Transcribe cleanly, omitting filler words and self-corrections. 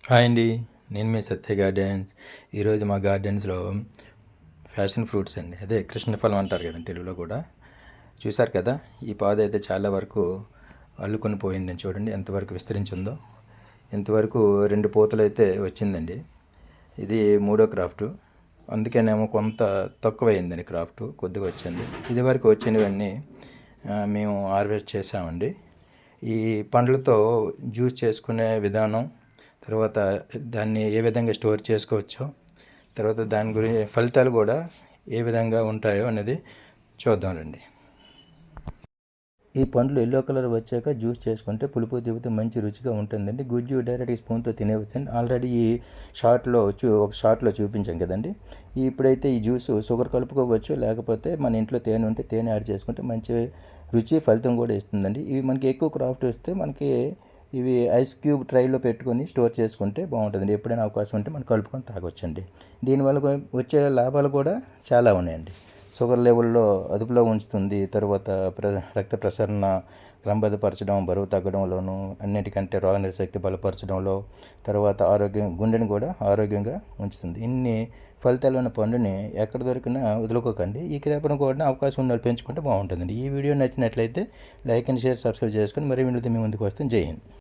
Hi అండి. నేను మీ సత్య gardens. ఈరోజు మా గార్డెన్స్లో ఫ్యాషన్ ఫ్రూట్స్ అండి, అదే కృష్ణఫలం అంటారు కదండి తెలుగులో కూడా. చూసారు కదా, ఈ పాదు అయితే చాలా వరకు అల్లుకొని పోయిందని చూడండి ఎంతవరకు విస్తరించిందో. ఇంతవరకు 2 పూతలు అయితే వచ్చిందండి. ఇది మూడో క్రాఫ్ట్, అందుకేనేమో కొంత తక్కువైందండి క్రాఫ్ట్, కొద్దిగా వచ్చింది. ఇది వరకు వచ్చినవన్నీ మేము హార్వెస్ట్ చేసామండి. ఈ పండ్లతో జ్యూస్ చేసుకునే విధానం, తర్వాత దాన్ని ఏ విధంగా స్టోర్ చేసుకోవచ్చో, తర్వాత దాని గురించి ఫలితాలు కూడా ఏ విధంగా ఉంటాయో అనేది చూద్దాం రండి. ఈ పండ్లు ఎల్లో కలర్ వచ్చాక జ్యూస్ చేసుకుంటే పులుపు తీపితే మంచి రుచిగా ఉంటుందండి. గుజ్జు డైరెక్ట్ స్పూన్తో తినేవచ్చండి. ఆల్రెడీ ఈ ఒక షార్ట్లో చూపించాం కదండి. ఇప్పుడైతే ఈ జ్యూస్ షుగర్ కలుపుకోవచ్చు, లేకపోతే మన ఇంట్లో తేనె ఉంటే తేనె యాడ్ చేసుకుంటే మంచి రుచి ఫలితం కూడా ఇస్తుందండి. ఇవి మనకి ఎక్కువ క్రాఫ్ట్ వస్తే మనకి ఇవి ఐస్ క్యూబ్ ట్రైలో పెట్టుకొని స్టోర్ చేసుకుంటే బాగుంటుందండి. ఎప్పుడైనా అవకాశం ఉంటే మనం కలుపుకొని తాగొచ్చండి. దీనివల్ల వచ్చే లాభాలు కూడా చాలా ఉన్నాయండి. షుగర్ లెవెల్లో అదుపులో ఉంచుతుంది. తర్వాత రక్త ప్రసరణ క్రమబద్ధపరచడం, బరువు తగ్గడంలోను, అన్నిటికంటే రోగనిరోధక శక్తి బలపరచడంలో, తర్వాత గుండెని కూడా ఆరోగ్యంగా ఉంచుతుంది. ఇన్ని ఫలితాలు ఉన్న పండుని ఎక్కడ దొరికినా వదులుకోకండి. ఈ క్రేపను కూడా అవకాశం ఉన్న పెంచుకుంటే బాగుంటుందండి. ఈ వీడియో నచ్చినట్లయితే లైక్ అండ్ షేర్, సబ్స్క్రైబ్ చేసుకొని మరి వీళ్ళతో మీ ముందుకు వస్తాను. జై హింద్.